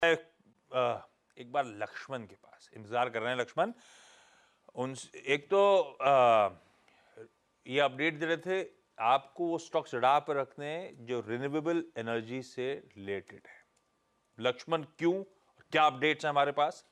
एक बार लक्ष्मण के पास इंतजार कर रहे हैं। लक्ष्मण, उन एक तो ये अपडेट दे रहे थे आपको वो स्टॉक्स रडार पर रखने जो रिन्यूएबल एनर्जी से रिलेटेड है। लक्ष्मण, क्यों, क्या अपडेट्स हैं हमारे पास?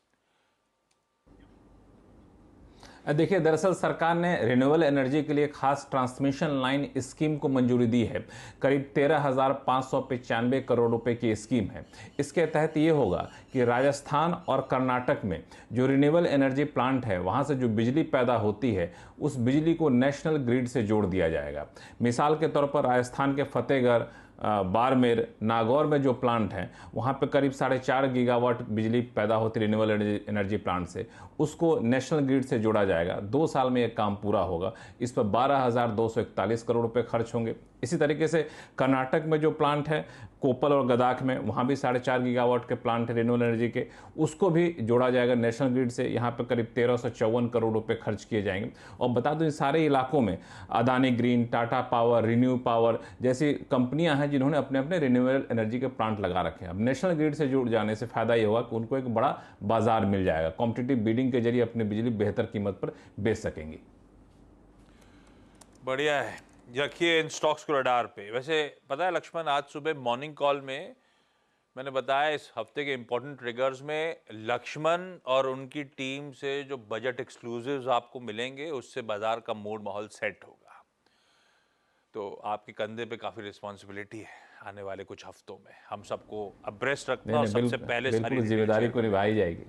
देखिए, दरअसल सरकार ने रिन्यूएबल एनर्जी के लिए खास ट्रांसमिशन लाइन स्कीम को मंजूरी दी है। करीब 13,595 करोड़ रुपए की स्कीम है। इसके तहत ये होगा कि राजस्थान और कर्नाटक में जो रिन्यूएबल एनर्जी प्लांट है, वहाँ से जो बिजली पैदा होती है, उस बिजली को नेशनल ग्रिड से जोड़ दिया जाएगा। मिसाल के तौर पर राजस्थान के फतेहगढ़, बाड़मेर, नागौर में जो प्लांट हैं, वहाँ पे करीब 4.5 गीगावाट बिजली पैदा होती है रिन्यूएबल एनर्जी प्लांट से। उसको नेशनल ग्रिड से जोड़ा जाएगा। 2 साल में ये काम पूरा होगा। इस पर 12,241 करोड़ रुपए खर्च होंगे। इसी तरीके से कर्नाटक में जो प्लांट है कोप्पल और गदाख में, वहाँ भी 4.5 गीगावाट के प्लांट है रिन्यूएबल एनर्जी के, उसको भी जोड़ा जाएगा नेशनल ग्रिड से। यहाँ पे करीब 1354 करोड़ रुपए खर्च किए जाएंगे। और बता दूं, इन सारे इलाकों में Adani green, Tata power, renew power जैसी कंपनियां हैं जिन्होंने अपने अपने रिन्यूएबल एनर्जी के प्लांट लगा रखे हैं। अब नेशनल ग्रिड से जुड़ जाने से फायदा ये होगा कि उनको एक बड़ा बाजार मिल जाएगा। कॉम्पिटिटिव बिडिंग के जरिए अपनी बिजली बेहतर कीमत पर बेच सकेंगी। बढ़िया है, रखिए इन स्टॉक्स को रडार पे। वैसे पता है लक्ष्मण, आज सुबह मॉर्निंग कॉल में मैंने बताया इस हफ्ते के इंपॉर्टेंट ट्रिगर्स में लक्ष्मण और उनकी टीम से जो बजट एक्सक्लूसिव्स आपको मिलेंगे उससे बाजार का मूड माहौल सेट होगा। तो आपके कंधे पे काफी रिस्पॉन्सिबिलिटी है आने वाले कुछ हफ्तों में, हम सबको अब्रेस्ट रखना और सबसे पहले सारी जिम्मेदारी को निभाई जाएगी।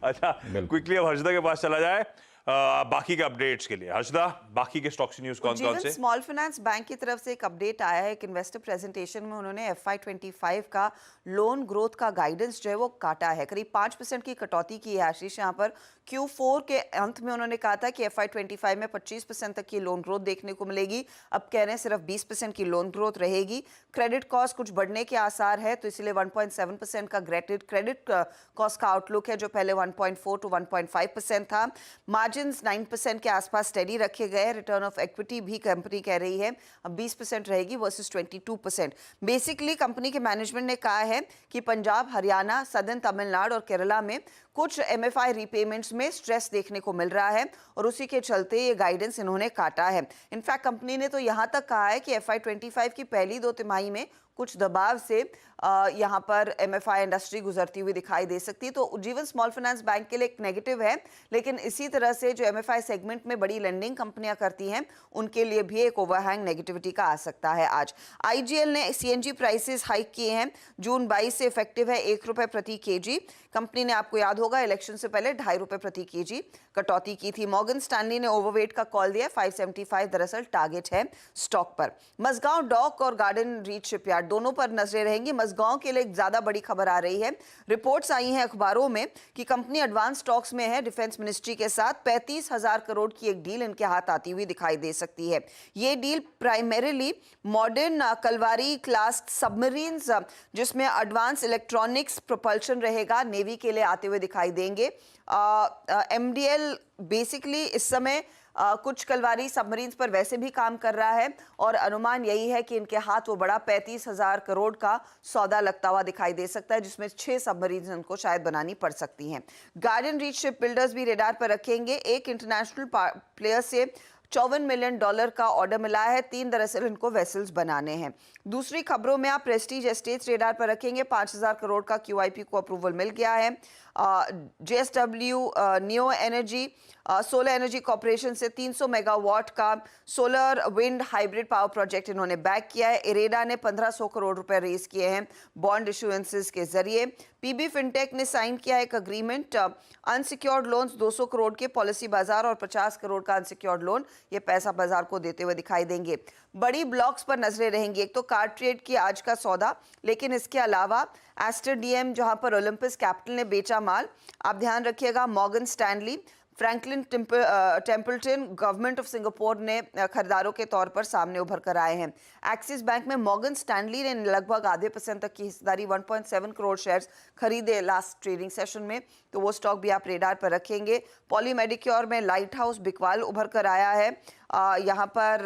अच्छा, क्विकली अब हर्षदा के पास चला जाए बाकी के अपडेट्स के लिए। हर्षदा, बाकी के स्टॉक्स न्यूज कौन कौन से? स्मॉल फाइनेंस बैंक की तरफ से एक अपडेट आया है। एक इन्वेस्टर प्रेजेंटेशन में उन्होंने FY25 का लोन ग्रोथ का गाइडेंस जो है वो काटा है। करीब 5% की कटौती की है आशीष। यहाँ पर Q4 के अंत में उन्होंने कहा था कि FY25 में 25% तक की लोन ग्रोथ देखने को मिलेगी। अब कह रहे हैं सिर्फ 20% की लोन ग्रोथ रहेगी। क्रेडिट कॉस्ट कुछ बढ़ने के आसार है, तो इसलिए 1.7% का क्रेडिट कॉस्ट का आउटलुक है, जो पहले 1.4 to 1.5% था। मार्जिन्स 9% के आसपास स्टेडी रखे गए हैं। रिटर्न ऑफ इक्विटी भी कंपनी कह रही है अब 20% रहेगी वर्सेस 22%। बेसिकली कंपनी के मैनेजमेंट ने कहा है कि पंजाब, हरियाणा, सदर्न तमिलनाडु और केरला में कुछ MFI रीपेमेंट्स में स्ट्रेस देखने को मिल रहा है और उसी के चलते ये गाइडेंस इन्होंने काटा है। इनफैक्ट कंपनी ने तो यहां तक कहा है कि FY25 की पहली 2 तिमाही में कुछ दबाव से यहाँ पर MFI इंडस्ट्री गुजरती हुई दिखाई दे सकती है। तो उज्जीवन स्मॉल फाइनेंस बैंक के लिए एक नेगेटिव है, लेकिन इसी तरह से जो MFI सेगमेंट में बड़ी लेंडिंग कंपनियां करती हैं उनके लिए भी एक ओवरहैंग नेगेटिविटी का आ सकता है। आज IGL ने CNG प्राइसेस हाइक किए हैं। जून 22 से इफेक्टिव है, 1 रुपए प्रति केजी। कंपनी ने, आपको याद होगा, इलेक्शन से पहले 2.5 रुपए प्रति केजी कटौती की थी। मॉर्गन स्टैनली ने ओवरवेट का कॉल दिया। 575 दरअसल टारगेट है स्टॉक पर। मजगांव डॉक और गार्डन रीच शिपयार्ड दोनों पर नजरें रहेंगी। मजगांव के लिए एक ज्यादा बड़ी खबर आ रही है। रिपोर्ट्स आई हैं अखबारों में कि कंपनी एडवांस टॉक्स में है डिफेंस मिनिस्ट्री के साथ। 35,000 करोड़ की एक डील इनके हाथ आती हुई दिखाई दे सकती है। ये deal primarily modern Kalwari class submarines, जिसमें एडवांस इलेक्ट्रॉनिक्स प्रोपल्शन रहेगा, नेवी के लिए आते हुए दिखाई देंगे। MDL बेसिकली इस समय कुछ कलवारी सबमरीन्स पर वैसे भी काम कर रहा है और अनुमान यही है कि इनके हाथ वो बड़ा 35,000 करोड़ का सौदा लगता हुआ दिखाई दे सकता है, जिसमें 6 सबमरीन्स इनको शायद बनानी पड़ सकती हैं। गार्डन रीच शिप बिल्डर्स भी रेडार पर रखेंगे। एक इंटरनेशनल प्लेयर से $54 मिलियन का ऑर्डर मिला है। 3 दरअसल इनको वेसल्स बनाने हैं। दूसरी खबरों में आप प्रेस्टीज एस्टेट्स रेडार पर रखेंगे। 5,000 करोड़ का QIP को अप्रूवल मिल गया है। JSW neo energy solar energy corporation से 300 मेगावाट का solar wind hybrid power project इन्होंने बैक किया है। इरेडा ने 1,500 करोड़ रुपए रेज किए हैं बॉन्ड इशुएंसेस के जरिए। PB फिनटेक ने साइन किया एक अग्रीमेंट। अनसिक्योर्ड लोन्स 200 करोड़ के पॉलिसी बाजार और 50 करोड़ का अनसिक्योर्ड लोन, ये पैसा बाजार को देते हुए दिखाई देंगे। बड़ी ब्लॉक्स पर नजरें रहेंगी। एक तो कार ट्रेड की आज का सौदा, लेकिन इसके अलावा एस्टर DM, जहां पर ओलंपस कैपिटल ने बेचा माल, आप ध्यान रखिएगा। Morgan Stanley Franklin Templeton government of Singapore ने खरीदारों के तौर पर सामने उभर कर आए हैं। एक्सिस बैंक में मॉर्गन स्टैनली ने लगभग आधे % तक की हिस्सेदारी 1.7 करोड़ शेयर्स खरीदे लास्ट ट्रेडिंग सेशन में, तो वो स्टॉक भी आप रेडार पर रखेंगे। पॉली मेडिक्योर में लाइट हाउस बिकवाल उभर कर आया है। यहाँ पर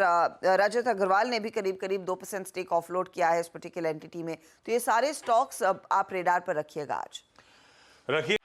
रजत अग्रवाल ने भी करीब 2% स्टेक ऑफलोड किया है इस पर्टिकुलर एंटिटी में। तो ये सारे स्टॉक्स अब आप रेडार पर रखिएगा आज। रखिए।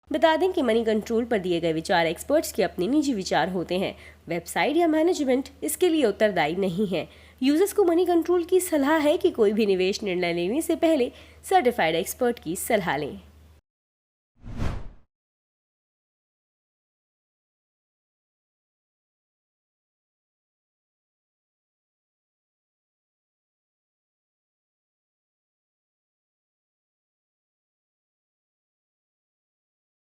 बता दें कि मनी कंट्रोल पर दिए गए विचार एक्सपर्ट्स के अपने निजी विचार होते हैं। वेबसाइट या मैनेजमेंट इसके लिए उत्तरदायी नहीं है। यूजर्स को मनी कंट्रोल की सलाह है कि कोई भी निवेश निर्णय लेने से पहले सर्टिफाइड एक्सपर्ट की सलाह लें।